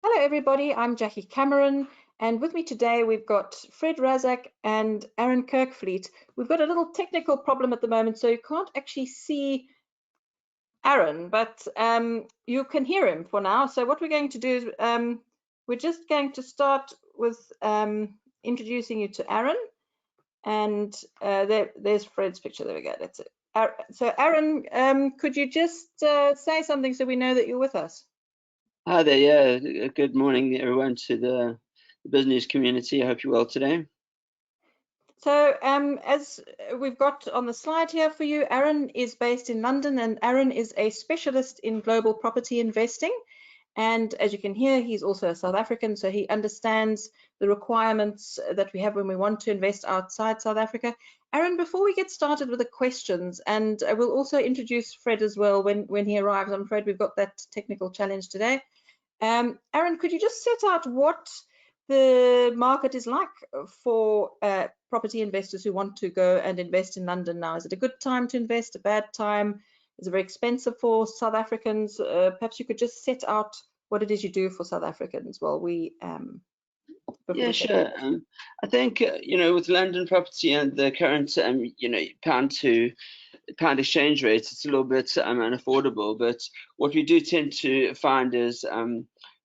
Hello everybody, I'm Jackie Cameron, and with me today we've got Fred Razak and Arran Kerkvliet. We've got a little technical problem at the moment, so you can't actually see Arran, but you can hear him for now. So what we're going to do is we're just going to start with introducing you to Arran, and there's Fred's picture. There we go, that's it. So Arran, could you just say something so we know that you're with us? Hi there, yeah. Good morning, everyone, to the business community. I hope you're well today. So as we've got on the slide here for you, Arran is based in London, and Arran is a specialist in global property investing. And as you can hear, he's also a South African, so he understands the requirements that we have when we want to invest outside South Africa. Arran, before we get started with the questions, and we'll also introduce Fred as well when he arrives. I'm afraid we've got that technical challenge today. Arran, could you just set out what the market is like for property investors who want to go and invest in London now? Is it a good time to invest, a bad time? Is it very expensive for South Africans? Perhaps you could just set out what it is you do for South Africans while we Yeah, sure. I think with London property and the current pound exchange rates, it's a little bit unaffordable. But what we do tend to find is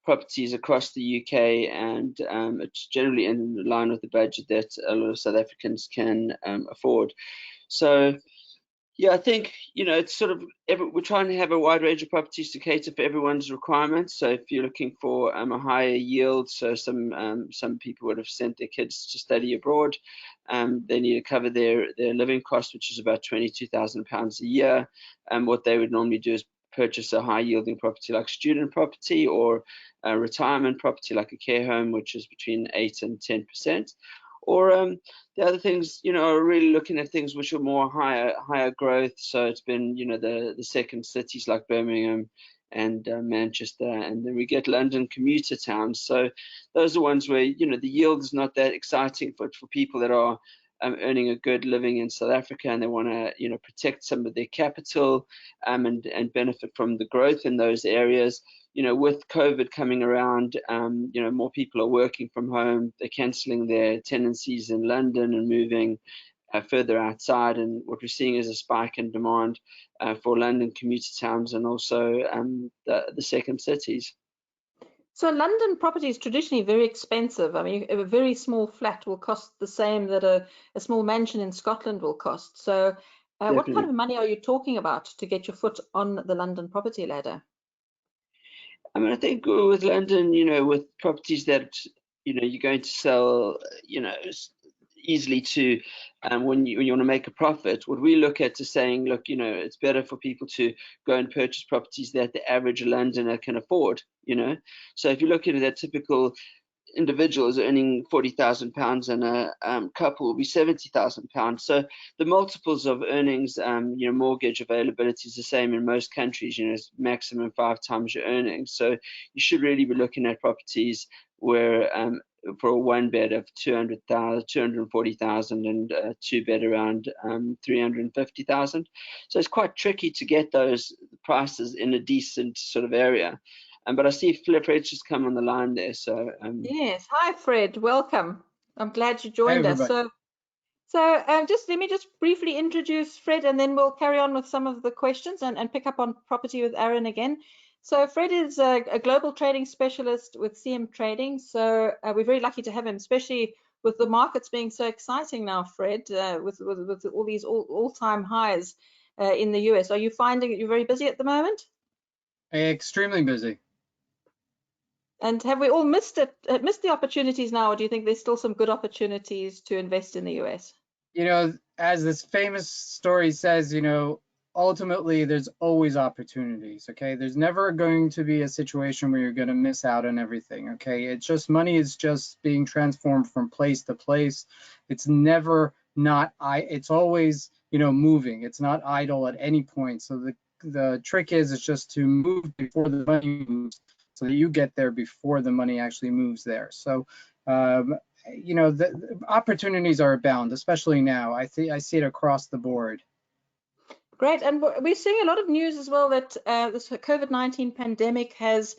properties across the UK, and it's generally in line with the budget that a lot of South Africans can afford. So yeah, I think it's sort of we're trying to have a wide range of properties to cater for everyone's requirements. So if you're looking for a higher yield, so some people would have sent their kids to study abroad, they need to cover their living cost, which is about £22,000 a year. What they would normally do is purchase a high yielding property like student property, or a retirement property like a care home, which is between 8 and 10%. Or the other things, are really looking at things which are more higher growth. So it's been, the second cities like Birmingham and Manchester, and then we get London commuter towns. So those are ones where, the yield is not that exciting for people that are earning a good living in South Africa, and they want to, protect some of their capital and benefit from the growth in those areas. With COVID coming around, more people are working from home. They're cancelling their tenancies in London and moving further outside. And what we're seeing is a spike in demand for London commuter towns and also the second cities. So London property is traditionally very expensive. I mean, a very small flat will cost the same that a small mansion in Scotland will cost. So what kind of money are you talking about to get your foot on the London property ladder? I mean, I think with London, with properties that, you're going to sell, easily to when you want to make a profit, what we look at is saying, look, it's better for people to go and purchase properties that the average Londoner can afford, So if you look at that typical individual is earning £40,000 and a couple will be £70,000. So the multiples of earnings, mortgage availability is the same in most countries. It's maximum 5 times your earnings. So you should really be looking at properties where for a one bed of 240,000 and a two bed around 350,000. So it's quite tricky to get those prices in a decent sort of area. But I see Fred's just come on the line there. So yes, hi Fred, welcome. I'm glad you joined us. So just let me just briefly introduce Fred, and then we'll carry on with some of the questions and pick up on property with Arran again. So Fred is a global trading specialist with CM Trading. So we're very lucky to have him, especially with the markets being so exciting now, Fred, with all these all-time highs in the US. Are you finding that you're very busy at the moment? Extremely busy. And have we all missed the opportunities now, or do you think there's still some good opportunities to invest in the US? As this famous story says, ultimately there's always opportunities, okay? There's never going to be a situation where you're going to miss out on everything, okay? It's just money is just being transformed from place to place. It's never it's always, moving. It's not idle at any point. So the trick is just to move before the money moves, so that you get there before the money actually moves there. So, the opportunities are abound, especially now. I see it across the board. Great, and we're seeing a lot of news as well that this COVID-19 pandemic has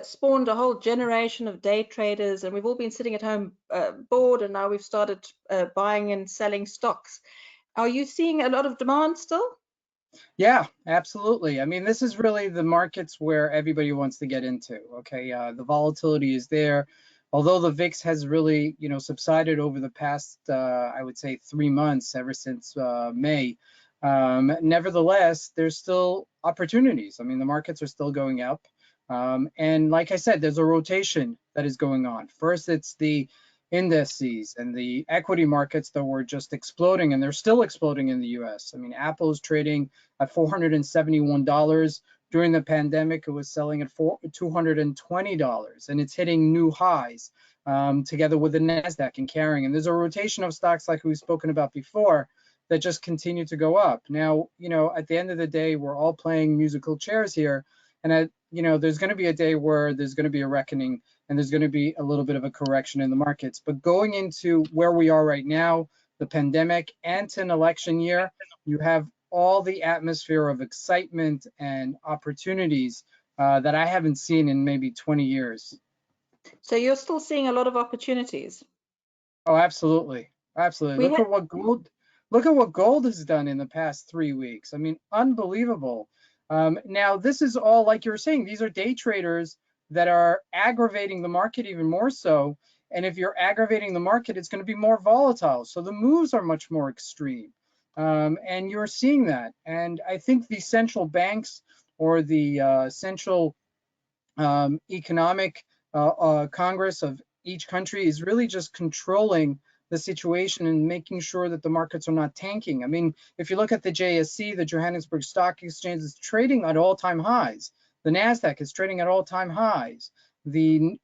spawned a whole generation of day traders, and we've all been sitting at home bored, and now we've started buying and selling stocks. Are you seeing a lot of demand still? Yeah, absolutely. I mean, this is really the markets where everybody wants to get into. Okay, the volatility is there. Although the VIX has really, subsided over the past, I would say, 3 months, ever since May. Nevertheless, there's still opportunities. I mean, the markets are still going up. And like I said, there's a rotation that is going on. First, it's the indices and the equity markets that were just exploding, and they're still exploding in the US. I mean, Apple is trading at $471. During the pandemic, it was selling at $220, and it's hitting new highs, together with the NASDAQ and carrying. And there's a rotation of stocks like we've spoken about before that just continue to go up. Now, at the end of the day, we're all playing musical chairs here. And there's going to be a day where there's going to be a reckoning, and there's going to be a little bit of a correction in the markets. But going into where we are right now, the pandemic, and to an election year, you have all the atmosphere of excitement and opportunities that I haven't seen in maybe 20 years. So you're still seeing a lot of opportunities. Oh, absolutely. Absolutely. Look at what gold has done in the past 3 weeks. I mean, unbelievable. Now, this is all, like you were saying, these are day traders that are aggravating the market even more so. And if you're aggravating the market, it's going to be more volatile. So the moves are much more extreme. And you're seeing that. And I think the central banks, or the central economic Congress of each country, is really just controlling the situation and making sure that the markets are not tanking. I mean, if you look at the JSE, the Johannesburg Stock Exchange, is trading at all-time highs. The NASDAQ is trading at all-time highs. The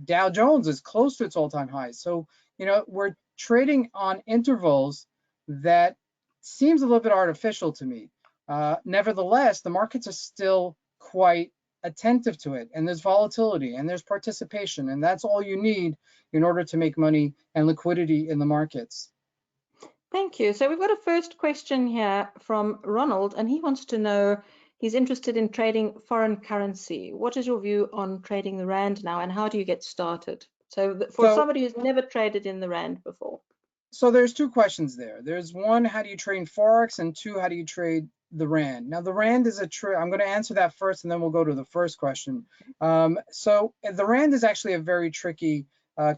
Dow Jones is close to its all-time highs. So, we're trading on intervals that seems a little bit artificial to me. Nevertheless, the markets are still quite attentive to it, and there's volatility and there's participation, and that's all you need in order to make money and liquidity in the markets. Thank you. So we've got a first question here from Ronald, and he wants to know, he's interested in trading foreign currency. What is your view on trading the rand now, and how do you get started? So for somebody who's never traded in the rand before. So there's two questions there. There's one, how do you trade Forex? And two, how do you trade the rand? Now, the rand is I'm going to answer that first, and then we'll go to the first question. So the rand is actually a very tricky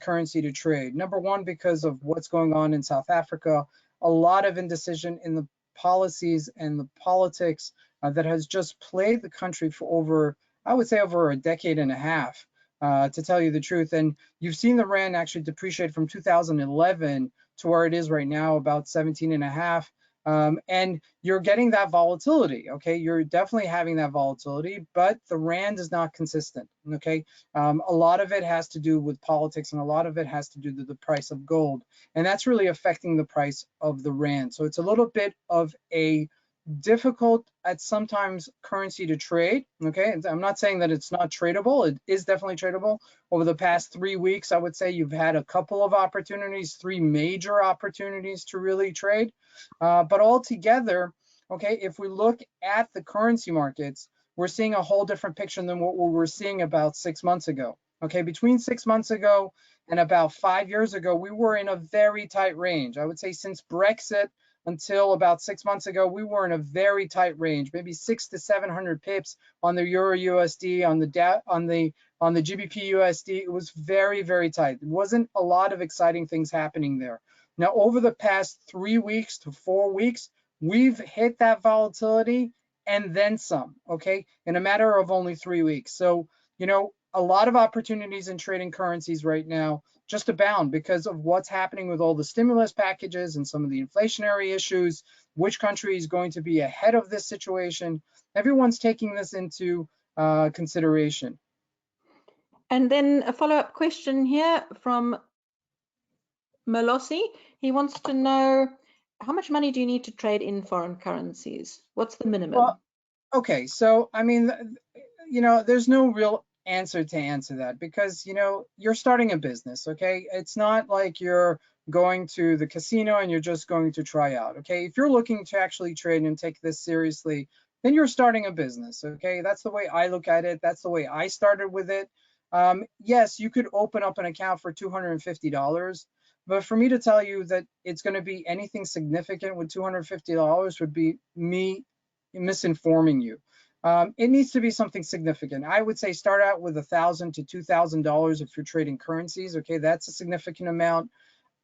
currency to trade. Number one, because of what's going on in South Africa, a lot of indecision in the policies and the politics that has just plagued the country for over, I would say, over a decade and a half, to tell you the truth. And you've seen the rand actually depreciate from 2011 to where it is right now, about 17 and a half. And you're getting that volatility, okay? You're definitely having that volatility, but the rand is not consistent, okay? A lot of it has to do with politics, and a lot of it has to do with the price of gold. And that's really affecting the price of the rand. So it's a little bit of a difficult at sometimes currency to trade, okay? I'm not saying that it's not tradable. It is definitely tradable. Over the past 3 weeks, I would say you've had a couple of opportunities, 3 major opportunities to really trade. But altogether, okay, if we look at the currency markets, we're seeing a whole different picture than what we were seeing about 6 months ago. Okay, between 6 months ago and about 5 years ago, we were in a very tight range. I would say since Brexit until about 6 months ago, we were in a very tight range, maybe 600 to 700 pips on the Euro USD, on the GBP USD. It was very, very tight. There wasn't a lot of exciting things happening there. Now, over the past 3 weeks to 4 weeks, we've hit that volatility and then some, okay, in a matter of only 3 weeks. So, a lot of opportunities in trading currencies right now just abound because of what's happening with all the stimulus packages and some of the inflationary issues. Which country is going to be ahead of this situation? Everyone's taking this into consideration. And then a follow-up question here from Melosi. He wants to know, how much money do you need to trade in foreign currencies? What's the minimum? Well, okay, so I mean, there's no real answer to answer that because you're starting a business, okay? It's not like you're going to the casino and you're just going to try out, okay? If you're looking to actually trade and take this seriously, then you're starting a business, okay? That's the way I look at it. That's the way I started with it. Yes, you could open up an account for $250, but for me to tell you that it's going to be anything significant with $250 would be me misinforming you. It needs to be something significant. I would say start out with $1,000 to $2,000 if you're trading currencies, okay? That's a significant amount,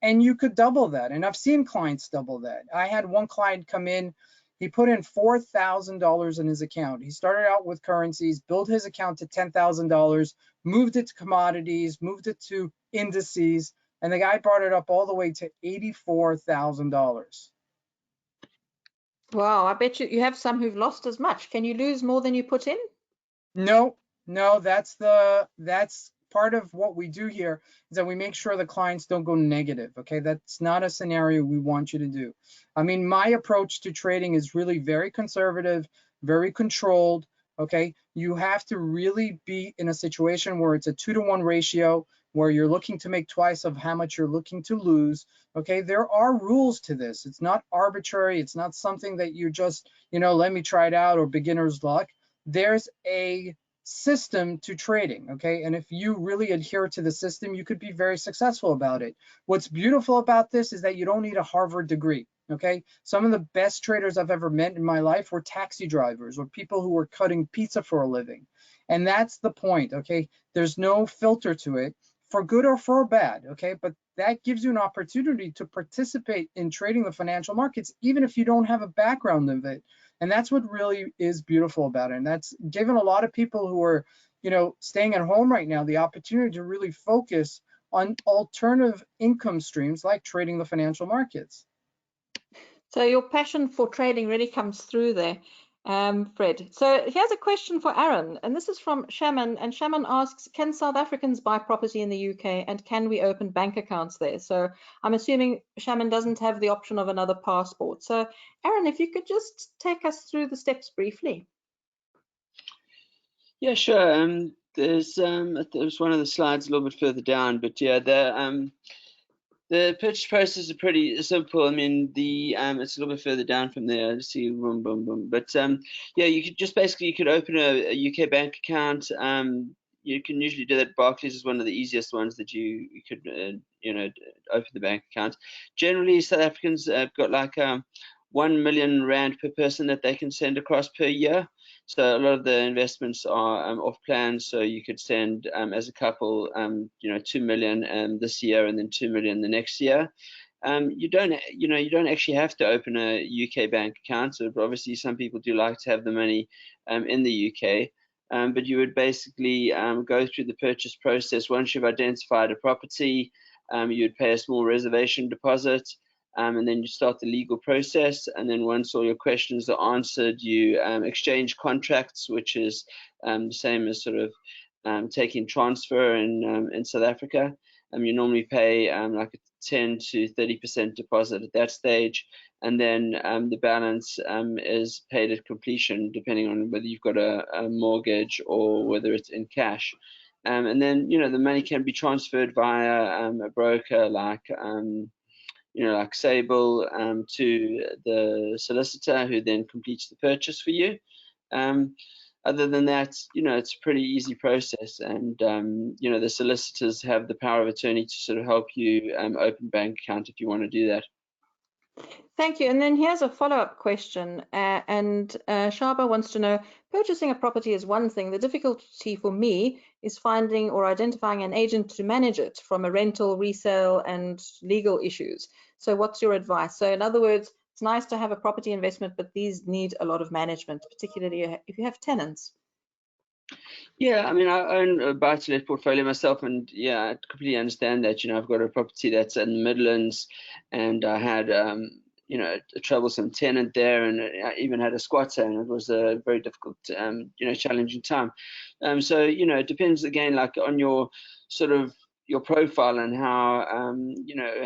and you could double that. And I've seen clients double that. I had one client come in, he put in $4,000 in his account. He started out with currencies, built his account to $10,000, moved it to commodities, moved it to indices, and the guy brought it up all the way to $84,000. Wow, I bet you have some who've lost as much. Can you lose more than you put in? No, no, that's part of what we do here, is that we make sure the clients don't go negative. Okay, that's not a scenario we want you to do. I mean, my approach to trading is really very conservative, very controlled. Okay, you have to really be in a situation where it's a 2-to-1 ratio, where you're looking to make twice of how much you're looking to lose. Okay, there are rules to this. It's not arbitrary. It's not something that you just, let me try it out, or beginner's luck. There's a system to trading, okay? And if you really adhere to the system, you could be very successful about it. What's beautiful about this is that you don't need a Harvard degree, okay? Some of the best traders I've ever met in my life were taxi drivers or people who were cutting pizza for a living. And that's the point, okay? There's no filter to it, for good or for bad, okay? But that gives you an opportunity to participate in trading the financial markets, even if you don't have a background of it. And that's what really is beautiful about it. And that's given a lot of people who are, staying at home right now, the opportunity to really focus on alternative income streams like trading the financial markets. So your passion for trading really comes through there, Fred. So here's a question for Arran, and this is from Shaman. And Shaman asks, can South Africans buy property in the UK, and can we open bank accounts there? So I'm assuming Shaman doesn't have the option of another passport. So Arran, if you could just take us through the steps briefly. Yeah, sure. There's one of the slides a little bit further down, but yeah, the purchase process is pretty simple. I mean, it's a little bit further down from there. Let's see, boom, boom, boom. But yeah, you could just basically open a UK bank account. You can usually do that. Barclays is one of the easiest ones that you could open the bank account. Generally, South Africans have got like 1 million rand per person that they can send across per year. So a lot of the investments are off plan. So you could send as a couple, 2 million this year and then 2 million the next year. You don't actually have to open a UK bank account. So obviously some people do like to have the money in the UK. But you would basically go through the purchase process. Once you've identified a property, you'd pay a small reservation deposit. And then you start the legal process. And then once all your questions are answered, you exchange contracts, which is the same as sort of taking transfer in South Africa. You normally pay like a 10 to 30% deposit at that stage. And then the balance is paid at completion, depending on whether you've got a mortgage or whether it's in cash. And then, the money can be transferred via a broker like Sable to the solicitor, who then completes the purchase for you. Other than that, it's a pretty easy process, and the solicitors have the power of attorney to sort of help you open bank account if you want to do that. Thank you. And then here's a follow-up question. Shaba wants to know, purchasing a property is one thing. The difficulty for me is finding or identifying an agent to manage it, from a rental, resale, and legal issues. So what's your advice? So in other words, it's nice to have a property investment, but these need a lot of management, particularly if you have tenants. Yeah, I mean, I own a buy-to-let portfolio myself, and yeah, I completely understand that. I've got a property that's in the Midlands, and I had a troublesome tenant there, and I even had a squatter, and it was a very difficult, challenging time. So it depends again, like on your sort of your profile and how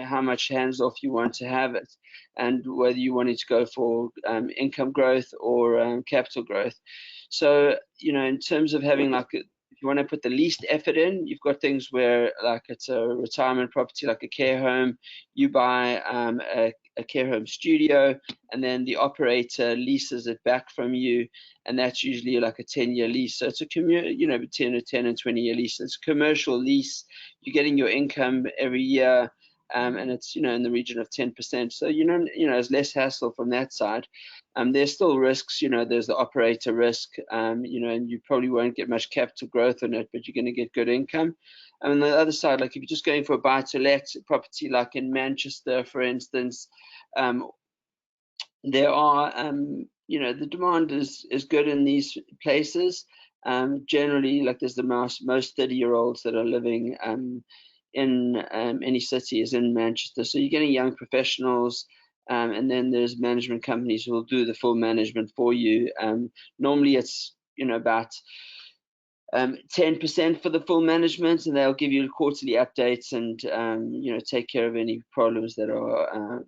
how much hands-off you want to have it, and whether you wanted to go for income growth or capital growth. So in terms of having if if you want to put the least effort in, you've got things where, like, it's a retirement property, like a care home. You buy a care home studio, and then the operator leases it back from you, and that's usually like a 10-year lease. So it's a between a 10 and 20-year lease. It's a commercial lease. You're getting your income every year, and it's in the region of 10%. So there's less hassle from that side. There's still risks. There's the operator risk. And you probably won't get much capital growth on it, but you're going to get good income. And on the other side, like if you're just going for a buy-to-let property, like in Manchester, for instance, there are, the demand is good in these places. Generally, like there's the most 30-year-olds that are living in any city is in Manchester. So you're getting young professionals, and then there's management companies who will do the full management for you. Normally it's about 10% for the full management, and they'll give you quarterly updates and take care of any problems that are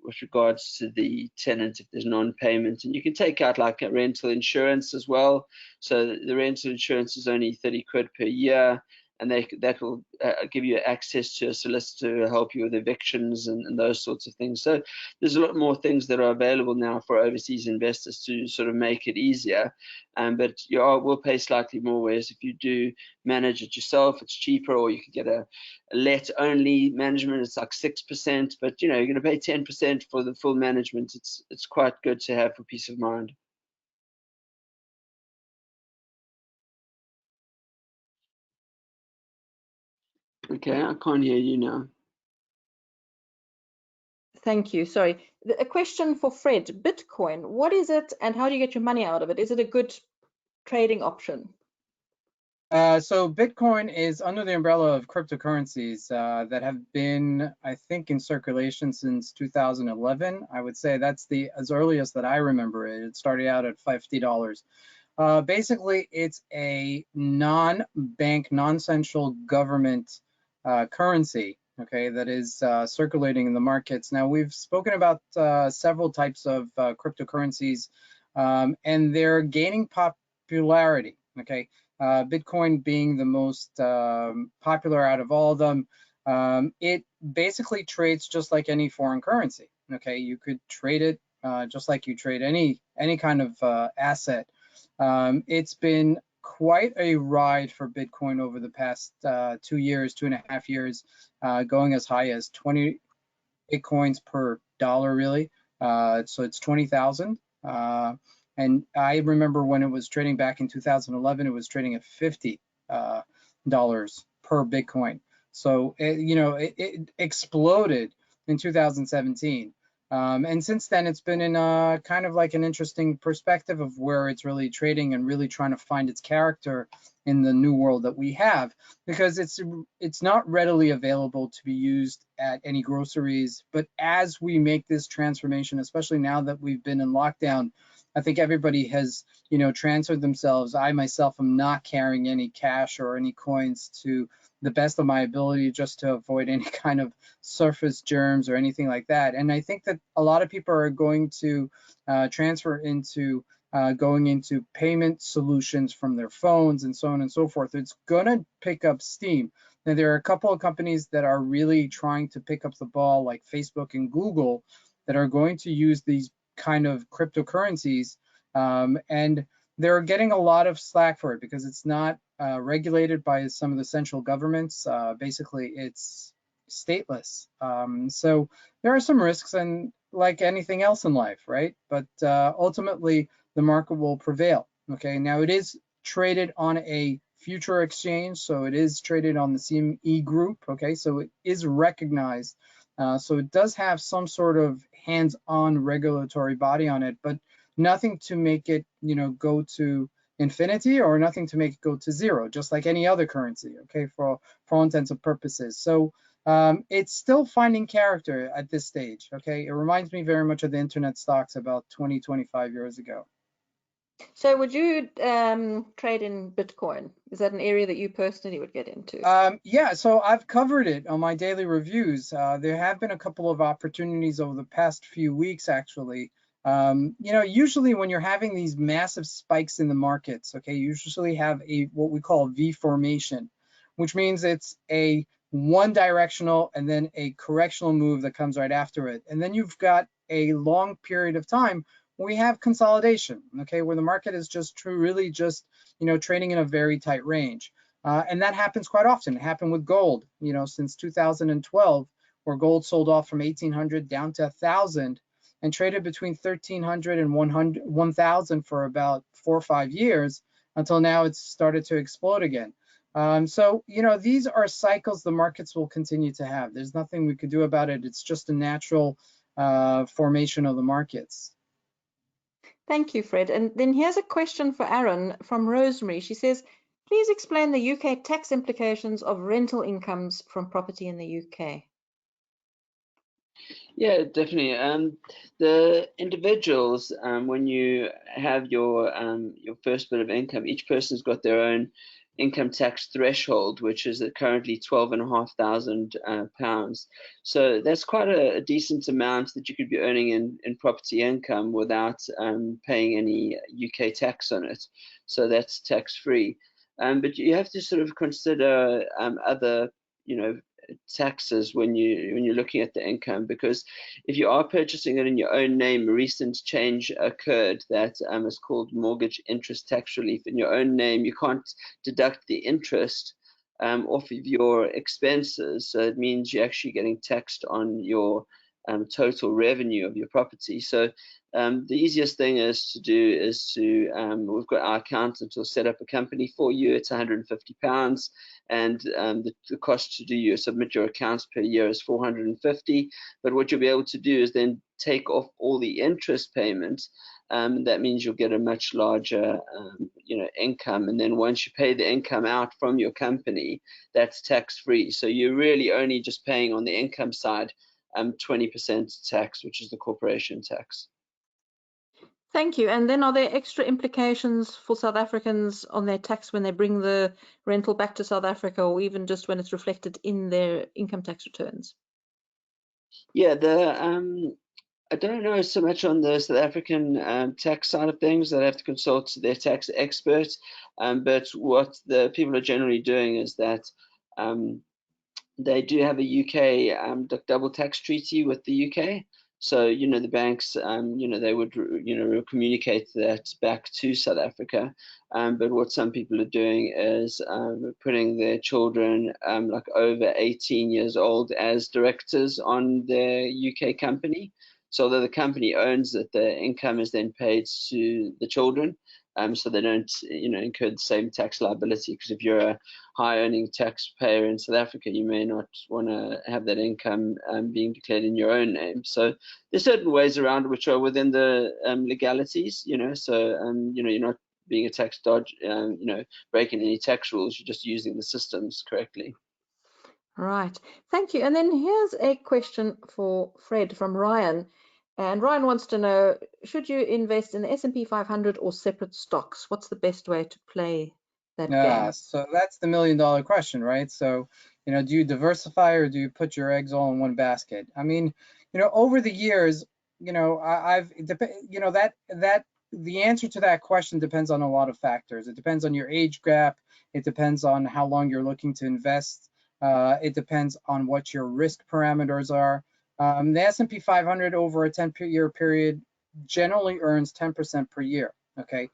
with regards to the tenant if there's non-payment. And you can take out like a rental insurance as well. So the rental insurance is only 30 quid per year, and that will give you access to a solicitor to help you with evictions and those sorts of things. So there's a lot more things that are available now for overseas investors to sort of make it easier. But you will pay slightly more, whereas if you do manage it yourself, it's cheaper, or you could get a let-only management. It's like 6%, but you're going to pay 10% for the full management. It's quite good to have for peace of mind. Okay, I can't hear you now. Thank you. Sorry. A question for Fred. Bitcoin, what is it and how do you get your money out of it? Is it a good trading option? So Bitcoin is under the umbrella of cryptocurrencies that have been, I think, in circulation since 2011. I would say that's as earliest that I remember it. It started out at $50. Basically, it's a non-bank, non-central government currency, okay, that is circulating in the markets. Now, we've spoken about several types of cryptocurrencies, and they're gaining popularity, okay? Bitcoin being the most popular out of all of them. It basically trades just like any foreign currency, okay? You could trade it just like you trade any kind of asset. It's been quite a ride for Bitcoin over the past 2 years, 2.5 years, going as high as 20 Bitcoins per dollar, really. So it's 20,000. And I remember when it was trading back in 2011, it was trading at $50 per Bitcoin. So it exploded in 2017. And since then, it's been in a kind of like an interesting perspective of where it's really trading and really trying to find its character in the new world that we have, because it's not readily available to be used at any groceries. But as we make this transformation, especially now that we've been in lockdown, I think everybody has, transferred themselves. I myself am not carrying any cash or any coins to the best of my ability, just to avoid any kind of surface germs or anything like that. And I think that a lot of people are going to transfer into going into payment solutions from their phones and so on and so forth. It's going to pick up steam. Now, there are a couple of companies that are really trying to pick up the ball, like Facebook and Google, that are going to use these kind of cryptocurrencies, and they're getting a lot of slack for it because it's not regulated by some of the central governments. Basically, it's stateless. So there are some risks, and like anything else in life, right? But ultimately, the market will prevail. Okay, now it is traded on a future exchange, so it is traded on the CME group. Okay, so it is recognized. So it does have some sort of hands-on regulatory body on it, but nothing to make it, go to infinity, or nothing to make it go to zero, just like any other currency, okay, for all intents and purposes. So it's still finding character at this stage, okay? It reminds me very much of the internet stocks about 20, 25 years ago. So would you trade in Bitcoin? Is that an area that you personally would get into? Yeah, so I've covered it on my daily reviews. There have been a couple of opportunities over the past few weeks, actually, Usually when you're having these massive spikes in the markets, okay, you usually have what we call a V formation, which means it's a one directional and then a correctional move that comes right after it. And then you've got a long period of time where we have consolidation, okay, where the market is just really just, trading in a very tight range. And that happens quite often. It happened with gold, since 2012, where gold sold off from 1,800 down to 1,000 and traded between 1,300 and 1,000 for about 4 or 5 years until now it's started to explode again. So, these are cycles the markets will continue to have. There's nothing we could do about it. It's just a natural formation of the markets. Thank you, Fred. And then here's a question for Arran from Rosemary. She says, please explain the UK tax implications of rental incomes from property in the UK. Yeah, definitely. The individuals, when you have your first bit of income, each person's got their own income tax threshold, which is currently £12,500. So that's quite a decent amount that you could be earning in property income without paying any UK tax on it. So that's tax free. But you have to sort of consider other, taxes when you're looking at the income, because if you are purchasing it in your own name, a recent change occurred that is called mortgage interest tax relief. In your own name, you can't deduct the interest off of your expenses, so it means you're actually getting taxed on your total revenue of your property. So the easiest thing is to we've got our accountant who'll set up a company for you. It's £150, and the cost to submit your accounts per year is £450. But what you'll be able to do is then take off all the interest payments. That means you'll get a much larger income, and then once you pay the income out from your company, that's tax free. So you're really only just paying on the income side 20% tax, which is the corporation tax. Thank you. And then are there extra implications for South Africans on their tax when they bring the rental back to South Africa, or even just when it's reflected in their income tax returns? Yeah, I don't know so much on the South African tax side of things. That I have to consult their tax experts. But what the people are generally doing is that they do have a UK double tax treaty with the UK. So, the banks, they would, communicate that back to South Africa. But what some people are doing is putting their children like over 18 years old as directors on their UK company. So although the company owns it, the income is then paid to the children. So they don't, incur the same tax liability. Because if you're a high-earning taxpayer in South Africa, you may not want to have that income being declared in your own name. So there's certain ways around which are within the legalities, So you're not being a tax dodge, breaking any tax rules. You're just using the systems correctly. Right. Thank you. And then here's a question for Fred from Ryan. And Ryan wants to know, should you invest in the S&P 500 or separate stocks? What's the best way to play that game? So that's the $1,000,000 question, right? So, do you diversify or do you put your eggs all in one basket? I mean, over the years, the answer to that question depends on a lot of factors. It depends on your age gap. It depends on how long you're looking to invest. It depends on what your risk parameters are. The S&P 500 over a 10-year period generally earns 10% per year, okay?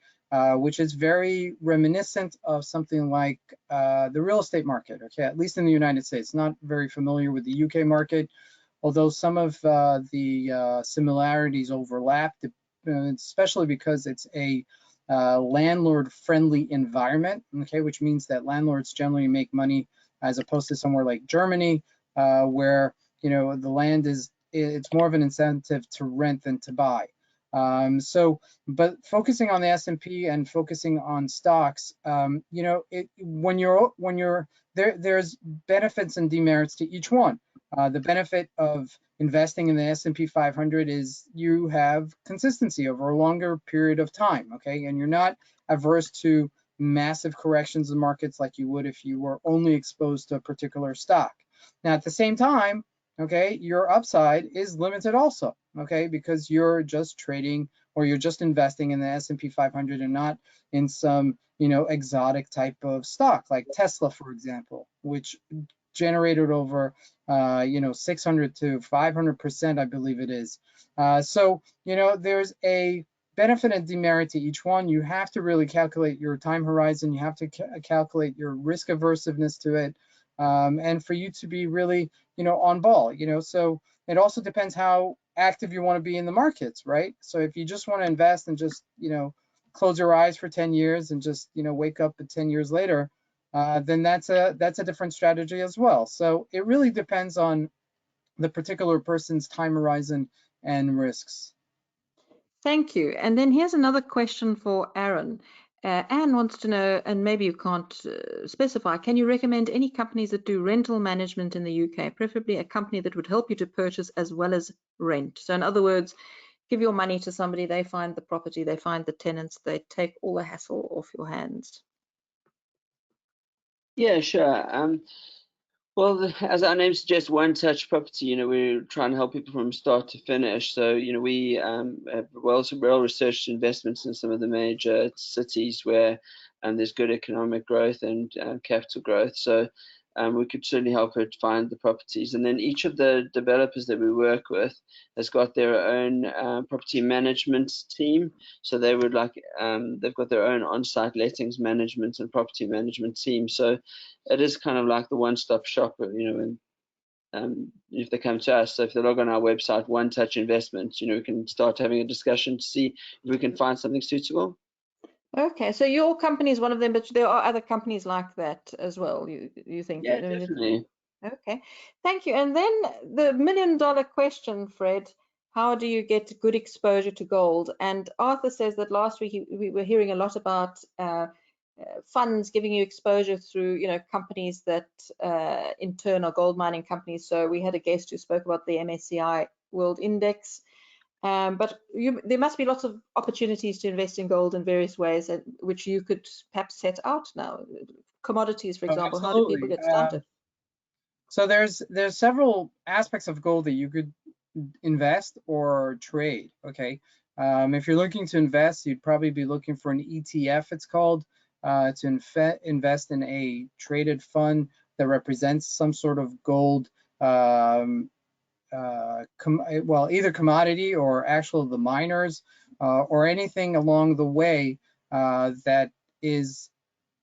Which is very reminiscent of something like the real estate market, okay, at least in the United States. Not very familiar with the UK market, although some of the similarities overlap, especially because it's a landlord-friendly environment, okay, which means that landlords generally make money as opposed to somewhere like Germany, where the land it's more of an incentive to rent than to buy. But focusing on the S&P and focusing on stocks, there's benefits and demerits to each one. The benefit of investing in the S&P 500 is you have consistency over a longer period of time, okay? And you're not averse to massive corrections in markets like you would if you were only exposed to a particular stock. Now, at the same time, okay, your upside is limited also, okay, because you're just trading or you're just investing in the S&P 500 and not in some, exotic type of stock like Tesla, for example, which generated over, 600 to 500%, I believe it is. So, there's a benefit and demerit to each one. You have to really calculate your time horizon. You have to calculate your risk aversiveness to it. And for you to be really, on ball, so it also depends how active you want to be in the markets, right? So if you just want to invest and just, close your eyes for 10 years and just, wake up 10 years later, then that's a different strategy as well. So it really depends on the particular person's time horizon and risks. Thank you. And then here's another question for Arran. Anne wants to know, and maybe you can't specify, can you recommend any companies that do rental management in the UK, preferably a company that would help you to purchase as well as rent? So in other words, give your money to somebody, they find the property, they find the tenants, they take all the hassle off your hands. Yeah, sure. Well, as our name suggests, one touch property, we're trying to help people from start to finish. So, we have well-researched investments in some of the major cities where there's good economic growth and capital growth. So we could certainly help her to find the properties. And then each of the developers that we work with has got their own property management team. So they would they've got their own on-site lettings management and property management team. So it is kind of like the one-stop shop, and if they come to us. So if they log on our website, One Touch Investments, we can start having a discussion to see if we can find something suitable. Okay, so your company is one of them, but there are other companies like that as well, you think? Yeah, definitely. Okay, thank you. And then the million-dollar question, Fred, how do you get good exposure to gold? And Arthur says that last week we were hearing a lot about funds giving you exposure through, companies that in turn are gold mining companies. So we had a guest who spoke about the MSCI World Index. But there must be lots of opportunities to invest in gold in various ways, which you could perhaps set out now. Commodities, for example, how do people get started? So there's several aspects of gold that you could invest or trade. Okay, if you're looking to invest, you'd probably be looking for an ETF. It's called to invest in a traded fund that represents some sort of gold. Well, either commodity or the miners or anything along the way that is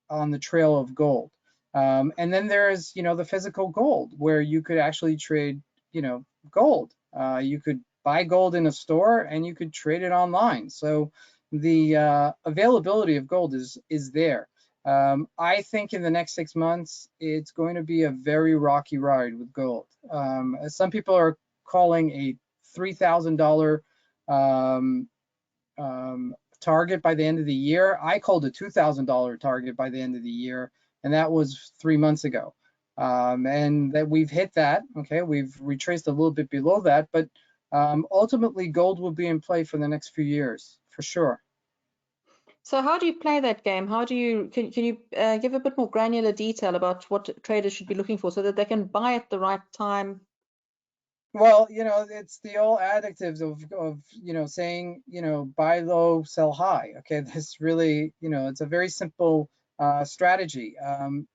on the trail of gold. And then there's, the physical gold where you could actually trade, gold. You could buy gold in a store and you could trade it online. So the availability of gold is there. I think in the next 6 months, it's going to be a very rocky ride with gold. Some people are calling a $3,000 target by the end of the year. I called a $2,000 target by the end of the year, and that was 3 months ago. And that we've hit that. Okay, we've retraced a little bit below that, but ultimately gold will be in play for the next few years for sure. So how do you play that game? How do you can you give a bit more granular detail about what traders should be looking for so that they can buy at the right time? Well, it's the old additives of saying, buy low, sell high. Okay, this really, it's a very simple strategy.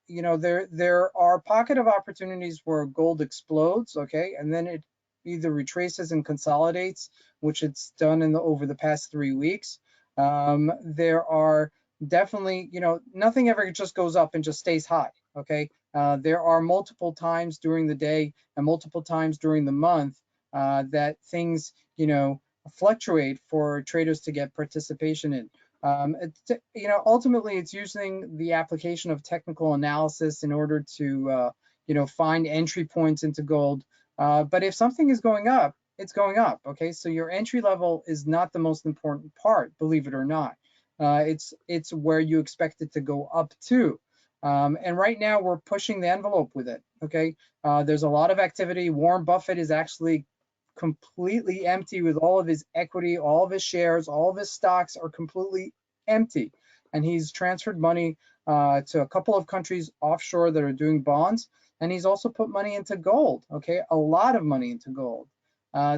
There are pocket of opportunities where gold explodes, okay, and then it either retraces and consolidates, which it's done over the past 3 weeks. There are definitely, nothing ever just goes up and just stays high, okay? There are multiple times during the day and multiple times during the month that things, fluctuate for traders to get participation in. Ultimately, it's using the application of technical analysis in order to, find entry points into gold. But if something is going up, it's going up. Okay, so your entry level is not the most important part, believe it or not. It's where you expect it to go up to. And right now we're pushing the envelope with it. Okay, there's a lot of activity. Warren Buffett is actually completely empty with all of his equity, all of his shares, all of his stocks are completely empty, and he's transferred money to a couple of countries offshore that are doing bonds. and he's also put money into gold, okay? A lot of money into gold.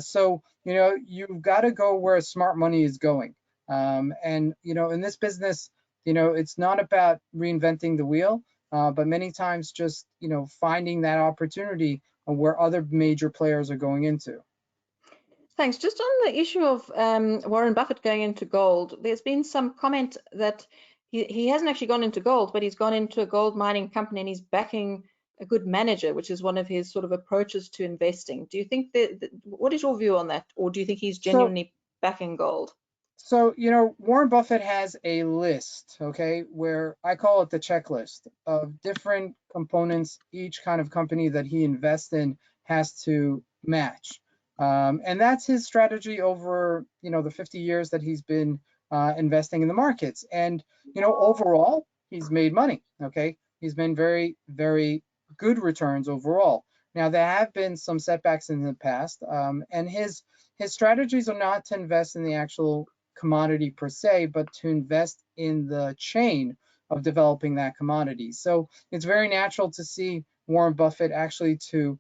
So, you know, you've got to go where smart money is going. And, you know, in this business, you know, it's not about reinventing the wheel, but many times just, you know, finding that opportunity where other major players are going into. Thanks. Just on the issue of Warren Buffett going into gold, there's been some comment that he hasn't actually gone into gold, but he's gone into a gold mining company and he's backing a good manager, which is one of his sort of approaches to investing. Do you think what is your view on that? Or do you think he's genuinely backing gold? So, you know, Warren Buffett has a list, okay, where I call it the checklist of different components each kind of company that he invests in has to match. And that's his strategy over, you know, the 50 years that he's been investing in the markets. And, you know, overall, he's made money, okay? He's been very, very good returns overall. Now, there have been some setbacks in the past, and his strategies are not to invest in the actual commodity per se, but to invest in the chain of developing that commodity. So it's very natural to see Warren Buffett actually to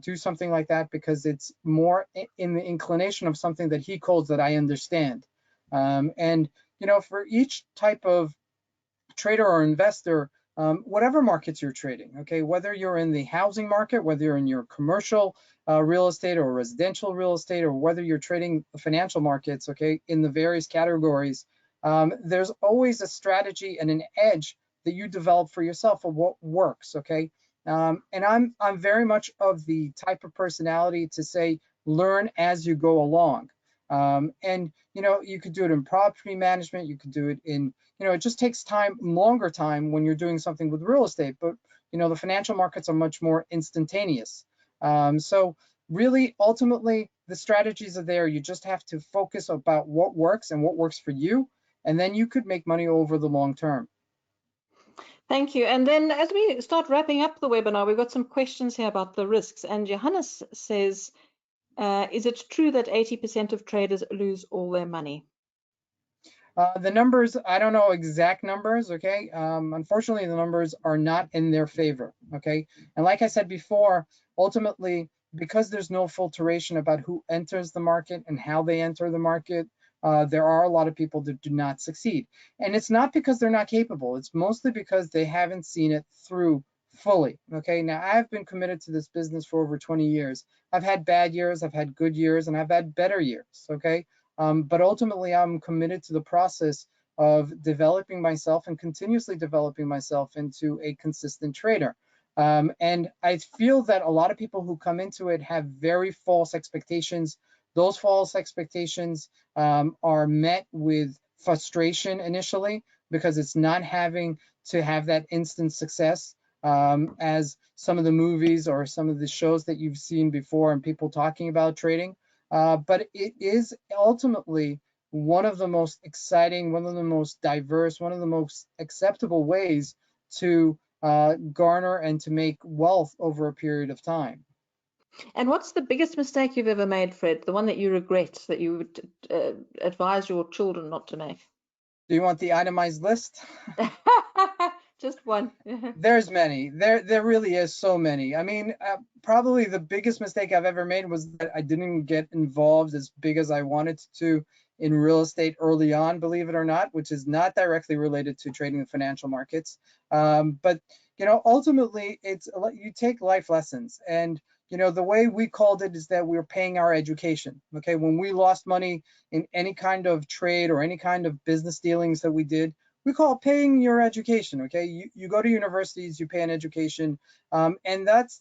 do something like that, because it's more in the inclination of something that he calls that I understand. And, you know, for each type of trader or investor, whatever markets you're trading, okay, whether you're in the housing market, whether you're in your commercial real estate or residential real estate, or whether you're trading financial markets, okay, in the various categories, there's always a strategy and an edge that you develop for yourself of what works, okay? And I'm very much of the type of personality to say, learn as you go along. And, you know, you could do it in property management, you could do it in, you know, it just takes time, longer time when you're doing something with real estate, but, you know, the financial markets are much more instantaneous. So really, ultimately, the strategies are there. You just have to focus about what works and what works for you, and then you could make money over the long term. Thank you. And then as we start wrapping up the webinar, we've got some questions here about the risks. And Johannes says, is it true that 80% of traders lose all their money? The numbers, I don't know exact numbers, okay? Unfortunately, the numbers are not in their favor, okay? And like I said before, ultimately, because there's no filtration about who enters the market and how they enter the market, there are a lot of people that do not succeed. And it's not because they're not capable, it's mostly because they haven't seen it through fully, okay? Now, I've been committed to this business for over 20 years. I've had bad years, I've had good years, and I've had better years, okay? But ultimately, I'm committed to the process of developing myself and continuously developing myself into a consistent trader. And I feel that a lot of people who come into it have very false expectations. Those false expectations are met with frustration initially, because it's not having to have that instant success, as some of the movies or some of the shows that you've seen before and people talking about trading. But it is ultimately one of the most exciting, one of the most diverse, one of the most acceptable ways to garner and to make wealth over a period of time. And what's the biggest mistake you've ever made, Fred? The one that you regret, that you would advise your children not to make? Do you want the itemized list? Just one. There's many. There really is so many. I mean, probably the biggest mistake I've ever made was that I didn't get involved as big as I wanted to in real estate early on, believe it or not, which is not directly related to trading the financial markets. But, you know, ultimately, it's you take life lessons. And, you know, the way we called it is that we were paying our education. Okay, when we lost money in any kind of trade or any kind of business dealings that we did, we call it paying your education. Okay, you go to universities, you pay an education, and that's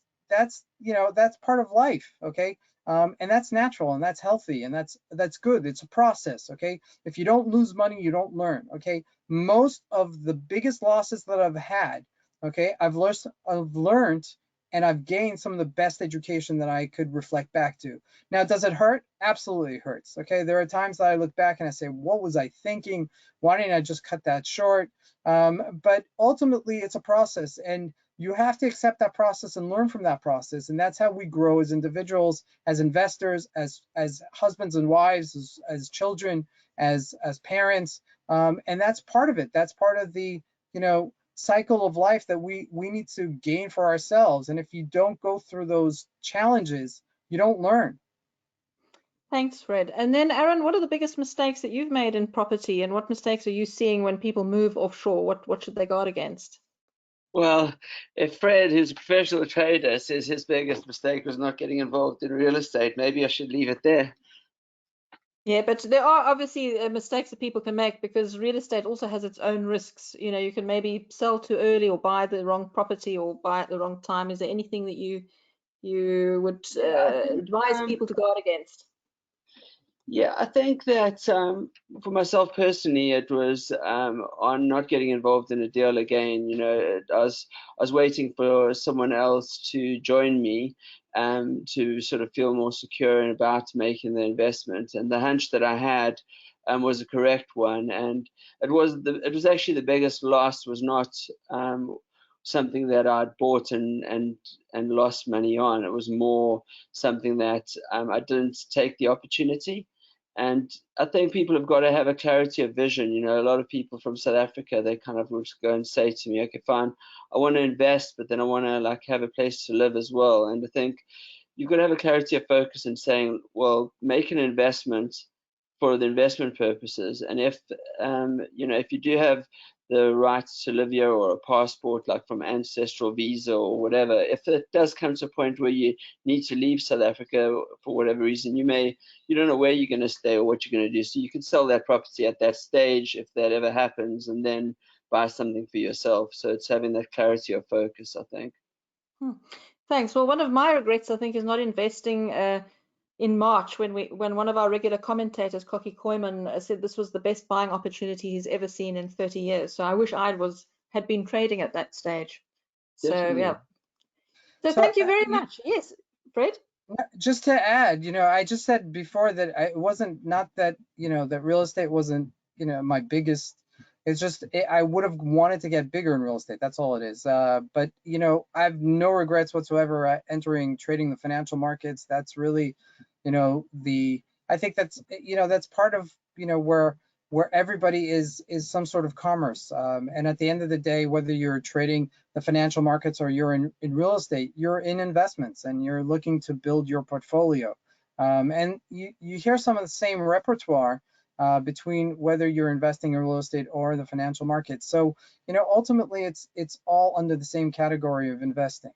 you know, that's part of life. Okay, and that's natural and that's healthy and that's good. It's a process. Okay, if you don't lose money, you don't learn. Okay, most of the biggest losses that I've had, okay, I've learned and I've gained some of the best education that I could reflect back to. Now, does it hurt? Absolutely hurts. Okay, there are times that I look back and I say, what was I thinking? Why didn't I just cut that short? But ultimately, it's a process, and you have to accept that process and learn from that process. And that's how we grow as individuals, as investors, as husbands and wives, as children, as parents. And that's part of it. That's part of the, you know, cycle of life that we need to gain for ourselves. And if you don't go through those challenges, you don't learn. Thanks, Fred. And then, Arran, what are the biggest mistakes that you've made in property, and what mistakes are you seeing when people move offshore? What should they guard against? Well, if Fred, who's a professional trader, says his biggest mistake was not getting involved in real estate, maybe I should leave it there. Yeah, but there are obviously mistakes that people can make, because real estate also has its own risks. You know, you can maybe sell too early or buy the wrong property or buy at the wrong time. Is there anything that you would Yeah, I think, advise people to guard against? Yeah, I think that for myself personally, it was on not getting involved in a deal again. You know, I was waiting for someone else to join me to sort of feel more secure and about making the investment. And the hunch that I had was a correct one. And it was actually the biggest loss was not something that I'd bought and lost money on. It was more something that I didn't take the opportunity. And I think people have got to have a clarity of vision. You know, a lot of people from South Africa, they kind of would go and say to me, okay, fine, I want to invest, but then I want to like have a place to live as well. And I think you've got to have a clarity of focus in saying, well, make an investment for the investment purposes. And if, you know, if you do have the right to live here or a passport, like from ancestral visa or whatever, if it does come to a point where you need to leave South Africa for whatever reason, you don't know where you're going to stay or what you're going to do. So you can sell that property at that stage if that ever happens, and then buy something for yourself. So it's having that clarity of focus, I think. Thanks. Well, one of my regrets, I think, is not investing in March when one of our regular commentators, Koki Koiman, said this was the best buying opportunity he's ever seen in 30 years. So I wish had been trading at that stage. So yeah. So So thank you very much. Yes, Fred. just to add, I just said before that it wasn't not that, that real estate wasn't, my biggest. It's just I would have wanted to get bigger in real estate. That's all it is. But I have no regrets whatsoever entering trading the financial markets. That's really, I think that's part of where everybody is some sort of commerce. And at the end of the day, whether you're trading the financial markets or you're in real estate, you're in investments and you're looking to build your portfolio. And you hear some of the same repertoire between whether you're investing in real estate or the financial markets. So, ultimately it's all under the same category of investing.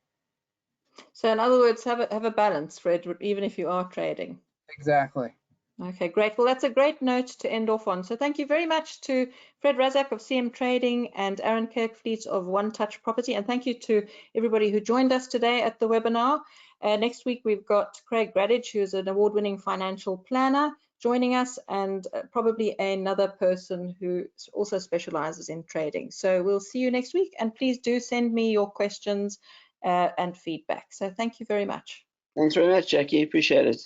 So in other words, have a balance, Fred, even if you are trading. Exactly. Okay, great. Well, that's a great note to end off on. So thank you very much to Fred Razak of CM Trading and Arran Kerkvliet of One Touch Property. And thank you to everybody who joined us today at the webinar. Next week, we've got Craig Gradage, who is an award-winning financial planner, joining us, and probably another person who also specializes in trading. So we'll see you next week. And please do send me your questions and feedback. So thank you very much. Thanks very much, Jackie. Appreciate it.